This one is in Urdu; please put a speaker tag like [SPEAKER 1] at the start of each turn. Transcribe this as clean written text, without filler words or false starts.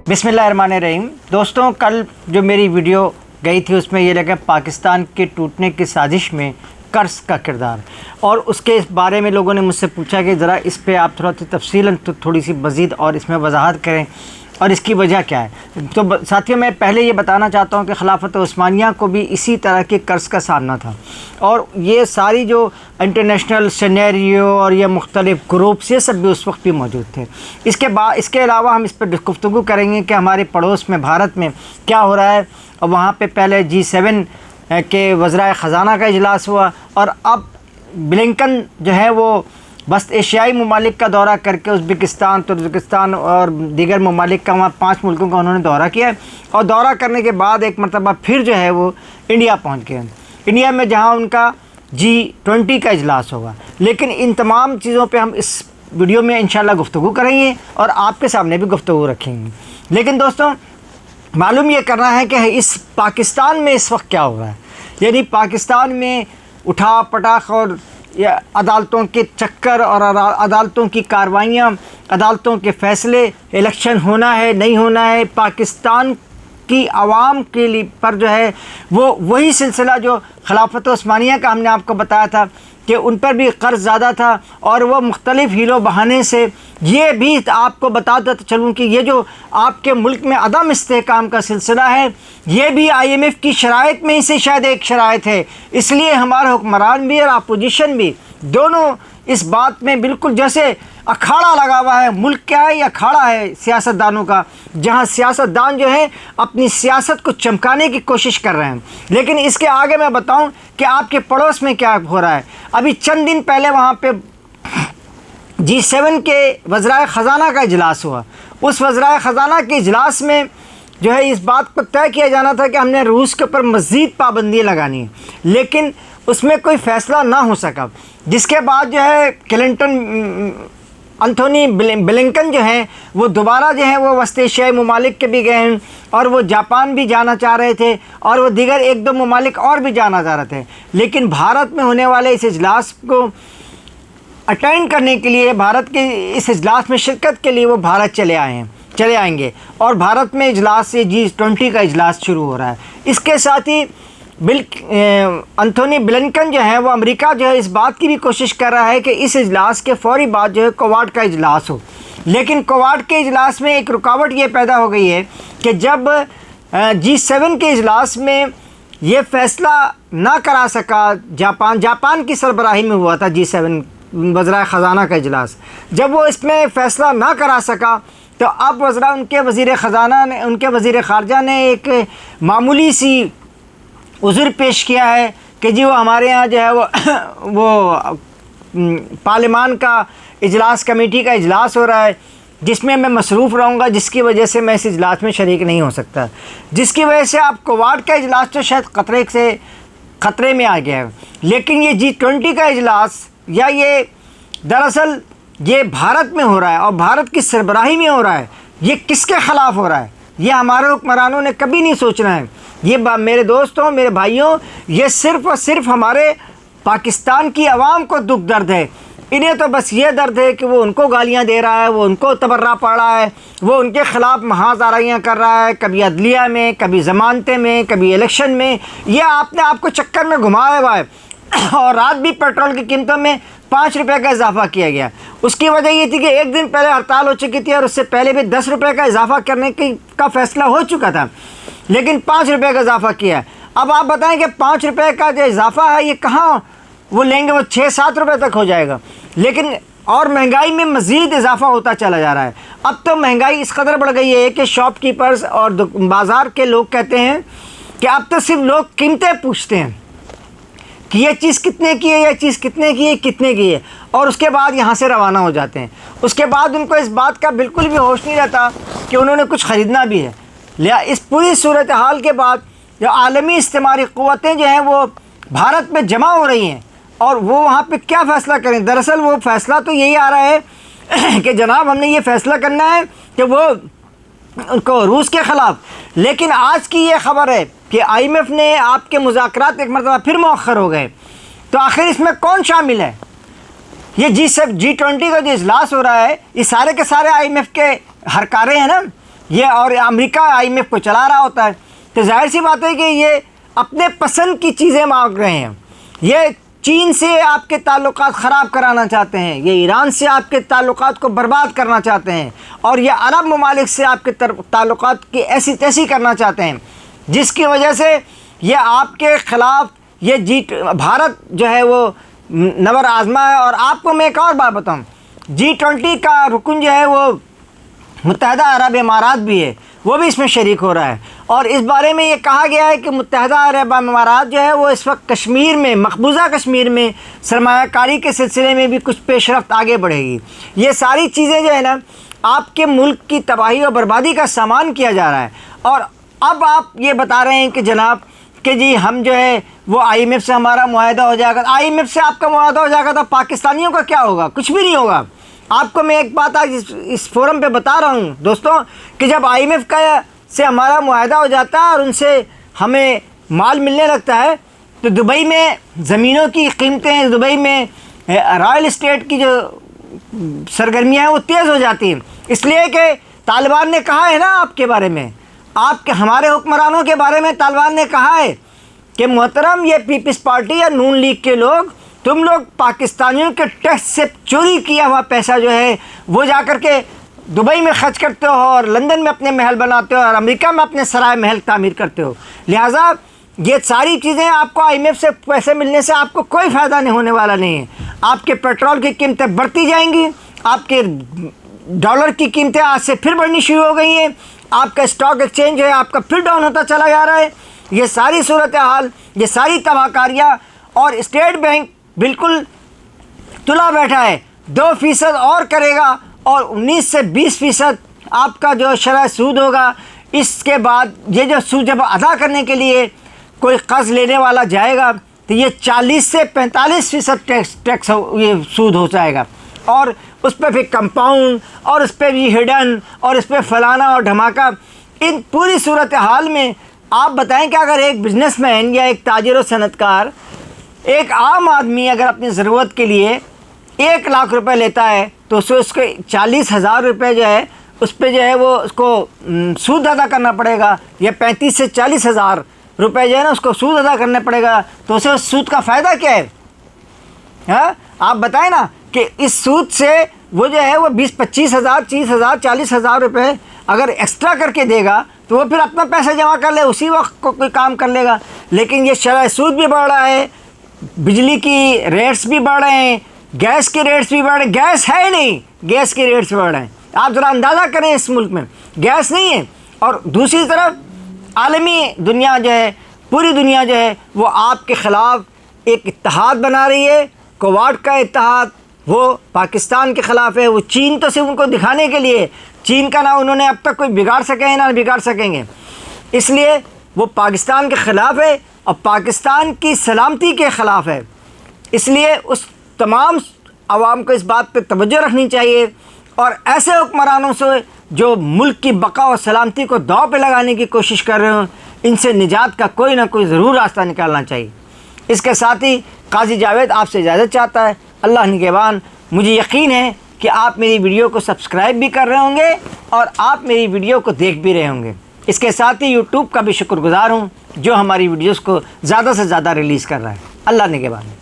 [SPEAKER 1] بسم اللہ الرحمن الرحیم۔ دوستوں، کل جو میری ویڈیو گئی تھی اس میں یہ لگا پاکستان کے ٹوٹنے کی سازش میں قرض کا کردار، اور اس کے بارے میں لوگوں نے مجھ سے پوچھا کہ ذرا اس پہ آپ تھوڑا سی تفصیلاً تھوڑی سی مزید اور اس میں وضاحت کریں اور اس کی وجہ کیا ہے۔ تو ساتھیوں، میں پہلے یہ بتانا چاہتا ہوں کہ خلافت عثمانیہ کو بھی اسی طرح کے قرض کا سامنا تھا، اور یہ ساری جو انٹرنیشنل سینیریو اور یہ مختلف گروپس یہ سب بھی اس وقت بھی موجود تھے۔ اس کے علاوہ ہم اس پہ گفتگو کریں گے کہ ہمارے پڑوس میں بھارت میں کیا ہو رہا ہے، اور وہاں پہ پہلے G7 کے وزرائے خزانہ کا اجلاس ہوا، اور اب بلنکن جو ہے وہ وسط ایشیائی ممالک کا دورہ کر کے ازبکستان، ترکمانستان اور دیگر ممالک کا، وہاں 5 ملکوں کا انہوں نے دورہ کیا ہے، اور دورہ کرنے کے بعد ایک مرتبہ پھر جو ہے وہ انڈیا پہنچ گئے، انڈیا میں جہاں ان کا G20 کا اجلاس ہوگا۔ لیکن ان تمام چیزوں پہ ہم اس ویڈیو میں انشاءاللہ گفتگو کریں گے اور آپ کے سامنے بھی گفتگو رکھیں گے۔ لیکن دوستوں، معلوم یہ کرنا ہے کہ اس پاکستان میں اس وقت کیا ہو رہا ہے، یعنی پاکستان میں اٹھا پٹاخ اور عدالتوں کے چکر اور عدالتوں کی کارروائیاں، عدالتوں کے فیصلے، الیکشن ہونا ہے نہیں ہونا ہے، پاکستان کی عوام کے لیے پر جو ہے وہ وہی سلسلہ جو خلافت عثمانیہ کا ہم نے آپ کو بتایا تھا کہ ان پر بھی قرض زیادہ تھا، اور وہ مختلف ہیل و بہانے سے یہ بھی آپ کو بتاتا چلوں کہ یہ جو آپ کے ملک میں عدم استحکام کا سلسلہ ہے، یہ بھی IMF کی شرائط میں سے شاید ایک شرائط ہے۔ اس لیے ہمارے حکمران بھی اور اپوزیشن بھی دونوں اس بات میں بالکل جیسے اکھاڑا لگا ہوا ہے۔ ملک کیا ہے؟ یہ اکھاڑا ہے سیاستدانوں کا، جہاں سیاستدان جو ہے اپنی سیاست کو چمکانے کی کوشش کر رہے ہیں۔ لیکن اس کے آگے میں بتاؤں کہ آپ کے پڑوس میں کیا ہو رہا ہے۔ ابھی چند دن پہلے وہاں پہ G7 کے وزرائے خزانہ کا اجلاس ہوا۔ اس وزرائے خزانہ کے اجلاس میں جو ہے اس بات کو طے کیا جانا تھا کہ ہم نے روس کے اوپر مزید پابندی لگانی ہے، لیکن اس میں کوئی فیصلہ نہ ہو سکا، جس کے بعد جو ہے انتھونی بلنکن جو ہیں وہ دوبارہ جو ہیں وہ وسط ایشیائی ممالک کے بھی گئے ہیں، اور وہ جاپان بھی جانا چاہ رہے تھے، اور وہ دیگر 1-2 ممالک اور بھی جانا چاہ رہے تھے۔ لیکن بھارت میں ہونے والے اس اجلاس کو اٹینڈ کرنے کے لیے، بھارت کے اس اجلاس میں شرکت کے لیے وہ بھارت چلے آئیں گے، اور بھارت میں اجلاس سے G20 کا اجلاس شروع ہو رہا ہے۔ اس کے ساتھ ہی انتھونی بلنکن جو ہے وہ امریکہ جو ہے اس بات کی بھی کوشش کر رہا ہے کہ اس اجلاس کے فوری بعد جو ہے کوواڈ کا اجلاس ہو۔ لیکن کوواڈ کے اجلاس میں ایک رکاوٹ یہ پیدا ہو گئی ہے کہ جب G7 کے اجلاس میں یہ فیصلہ نہ کرا سکا جاپان کی سربراہی میں ہوا تھا G7 وزرائے خزانہ کا اجلاس، جب وہ اس میں فیصلہ نہ کرا سکا تو اب ان کے وزیر خارجہ نے ایک معمولی سی عذر پیش کیا ہے کہ جی وہ ہمارے ہاں جو ہے وہ پارلیمان کا اجلاس، کمیٹی کا اجلاس ہو رہا ہے، جس میں میں مصروف رہوں گا، جس کی وجہ سے میں اس اجلاس میں شریک نہیں ہو سکتا، جس کی وجہ سے آپ کوواڈ کا اجلاس تو شاید خطرے میں آ گیا ہے۔ لیکن یہ G20 کا اجلاس یا یہ دراصل یہ بھارت میں ہو رہا ہے، اور بھارت کی سربراہی میں ہو رہا ہے، یہ کس کے خلاف ہو رہا ہے؟ یہ ہمارے حکمرانوں نے کبھی نہیں سوچنا ہے۔ یہ میرے دوستوں، میرے بھائیوں، یہ صرف اور صرف ہمارے پاکستان کی عوام کو دکھ درد ہے۔ انہیں تو بس یہ درد ہے کہ وہ ان کو گالیاں دے رہا ہے، وہ ان کو تبرہ پڑ رہا ہے، وہ ان کے خلاف محاذ آرائیاں کر رہا ہے، کبھی عدلیہ میں، کبھی ضمانتیں میں، کبھی الیکشن میں۔ یہ آپ کو چکر میں گھمایا ہوا ہے، اور رات بھی پیٹرول کی قیمتوں میں 5 روپے کا اضافہ کیا گیا۔ اس کی وجہ یہ تھی کہ ایک دن پہلے ہڑتال ہو چکی تھی، اور اس سے پہلے بھی 10 روپے کا اضافہ کرنے کا فیصلہ ہو چکا تھا، لیکن 5 روپے کا اضافہ کیا ہے۔ اب آپ بتائیں کہ 5 روپے کا جو اضافہ ہے یہ کہاں وہ لیں گے؟ وہ 6-7 روپے تک ہو جائے گا۔ لیکن اور مہنگائی میں مزید اضافہ ہوتا چلا جا رہا ہے۔ اب تو مہنگائی اس قدر بڑھ گئی ہے کہ شاپ کیپرز اور بازار کے لوگ کہتے ہیں کہ اب تو صرف لوگ قیمتیں پوچھتے ہیں کہ یہ چیز کتنے کی ہے، یہ چیز کتنے کی ہے، کتنے کی ہے، اور اس کے بعد یہاں سے روانہ ہو جاتے ہیں۔ اس کے بعد ان کو اس بات کا بالکل بھی ہوش نہیں رہتا کہ انہوں نے کچھ خریدنا بھی ہے۔ اس پوری صورتحال کے بعد جو عالمی استعماری قوتیں جو ہیں وہ بھارت میں جمع ہو رہی ہیں، اور وہ وہاں پہ کیا فیصلہ کریں؟ دراصل وہ فیصلہ تو یہی آ رہا ہے کہ جناب ہم نے یہ فیصلہ کرنا ہے کہ وہ ان کو روس کے خلاف۔ لیکن آج کی یہ خبر ہے کہ IMF نے آپ کے مذاکرات ایک مرتبہ پھر مؤخر ہو گئے، تو آخر اس میں کون شامل ہے؟ یہ G20 کا جو اجلاس ہو رہا ہے، یہ سارے کے سارے IMF کے ہرکارے ہیں نا، یہ اور امریکہ IMF کو چلا رہا ہوتا ہے، تو ظاہر سی بات ہے کہ یہ اپنے پسند کی چیزیں مانگ رہے ہیں۔ یہ چین سے آپ کے تعلقات خراب کرانا چاہتے ہیں، یہ ایران سے آپ کے تعلقات کو برباد کرنا چاہتے ہیں، اور یہ عرب ممالک سے آپ کے تعلقات کی ایسی تیسی کرنا چاہتے ہیں، جس کی وجہ سے یہ آپ کے خلاف یہ بھارت جو ہے وہ نور آزما ہے۔ اور آپ کو میں ایک اور بات بتاؤں، G20 کا رکن جو ہے وہ متحدہ عرب امارات بھی ہے، وہ بھی اس میں شریک ہو رہا ہے، اور اس بارے میں یہ کہا گیا ہے کہ متحدہ عرب امارات جو ہے وہ اس وقت کشمیر میں، مقبوضہ کشمیر میں سرمایہ کاری کے سلسلے میں بھی کچھ پیش رفت آگے بڑھے گی۔ یہ ساری چیزیں جو ہے نا آپ کے ملک کی تباہی اور بربادی کا سامان کیا جا رہا ہے، اور اب آپ یہ بتا رہے ہیں کہ جناب کہ جی ہم جو ہے وہ IMF سے ہمارا معاہدہ ہو جائے گا۔ IMF سے آپ کا معاہدہ ہو جائے گا تو پاکستانیوں کا کیا ہوگا؟ کچھ بھی نہیں ہوگا۔ آپ کو میں ایک بات آج اس فورم پہ بتا رہا ہوں دوستوں، کہ جب IMF کا سے ہمارا معاہدہ ہو جاتا ہے اور ان سے ہمیں مال ملنے لگتا ہے، تو دبئی میں زمینوں کی قیمتیں، دبئی میں رائل اسٹیٹ کی جو سرگرمیاں ہیں وہ تیز ہو جاتی ہیں، اس لیے کہ طالبان نے کہا ہے نا آپ کے بارے میں، آپ کے ہمارے حکمرانوں کے بارے میں طالبان نے کہا ہے کہ محترم یہ پیپلز پارٹی یا نون لیگ کے لوگ، تم لوگ پاکستانیوں کے ٹیکس سے چوری کیا ہوا پیسہ جو ہے وہ جا کر کے دبئی میں خرچ کرتے ہو، اور لندن میں اپنے محل بناتے ہو، اور امریکہ میں اپنے سرائے محل تعمیر کرتے ہو، لہٰذا یہ ساری چیزیں آپ کو IMF سے پیسے ملنے سے آپ کو کوئی فائدہ نہیں ہونے والا نہیں ہے۔ آپ کے پیٹرول کی قیمتیں بڑھتی جائیں گی، آپ کے ڈالر کی قیمتیں آج سے پھر بڑھنی شروع ہو گئی ہیں، آپ کا اسٹاک ایکسچینج ہے آپ کا پھر ڈاؤن ہوتا چلا جا رہا ہے۔ یہ ساری صورتحال، یہ ساری تباہ کاریاں، اور اسٹیٹ بینک بالکل تلا بیٹھا ہے، 2% اور کرے گا، اور 19 سے 20% آپ کا جو شرح سود ہوگا۔ اس کے بعد یہ جو سود جب ادا کرنے کے لیے کوئی قرض لینے والا جائے گا تو یہ 40 سے 45% ٹیکس یہ سود ہو جائے گا، اور اس پہ پھر کمپاؤنڈ، اور اس پہ بھی ہڈن، اور اس پہ فلانا اور دھماکہ۔ ان پوری صورتحال میں آپ بتائیں کہ اگر ایک بزنس مین یا ایک تاجر و صنعت کار، ایک عام آدمی اگر اپنی ضرورت کے لیے 1 لاکھ روپے لیتا ہے تو اس کو 40,000 روپے جو ہے اس پہ جو ہے وہ اس کو سود ادا کرنا پڑے گا، یا 35 سے 40,000 روپے جو ہے نا اس کو سود ادا کرنا پڑے گا، تو اسے اس سود کا فائدہ کیا ہے؟ ہاں آپ بتائیں نا کہ اس سود سے وہ جو ہے وہ 20-25,000 30,000 40,000 روپے اگر ایکسٹرا کر کے دے گا تو وہ پھر اپنا پیسہ جمع کر لے، اسی وقت کو کوئی کام کر لے گا۔ لیکن یہ شرح سود بھی بڑھ رہا ہے، بجلی کی ریٹس بھی بڑھ رہے ہیں، گیس کے ریٹس بھی بڑھ رہے ہیں، گیس ہے نہیں، گیس کے ریٹس بڑھ رہے ہیں۔ آپ ذرا اندازہ کریں اس ملک میں گیس نہیں ہے، اور دوسری طرف عالمی دنیا جو ہے، پوری دنیا جو ہے وہ آپ کے خلاف ایک اتحاد بنا رہی ہے۔ کوواڈ کا اتحاد وہ پاکستان کے خلاف ہے، وہ چین تو صرف ان کو دکھانے کے لیے، چین کا نہ انہوں نے اب تک کوئی بگاڑ سکے ہیں نہ بگاڑ سکیں گے، اس لیے وہ پاکستان کے خلاف ہے اور پاکستان کی سلامتی کے خلاف ہے۔ اس لیے اس تمام عوام کو اس بات پہ توجہ رکھنی چاہیے، اور ایسے حکمرانوں سے جو ملک کی بقا و سلامتی کو داؤ پہ لگانے کی کوشش کر رہے ہوں، ان سے نجات کا کوئی نہ کوئی ضرور راستہ نکالنا چاہیے۔ اس کے ساتھ ہی قاضی جاوید آپ سے اجازت چاہتا ہے۔ اللہ نگہبان۔ مجھے یقین ہے کہ آپ میری ویڈیو کو سبسکرائب بھی کر رہے ہوں گے اور آپ میری ویڈیو کو دیکھ بھی رہے ہوں گے۔ اس کے ساتھ ہی یوٹیوب کا بھی شکر گزار ہوں جو ہماری ویڈیوز کو زیادہ سے زیادہ ریلیز کر رہا ہے۔ اللہ نگہبان۔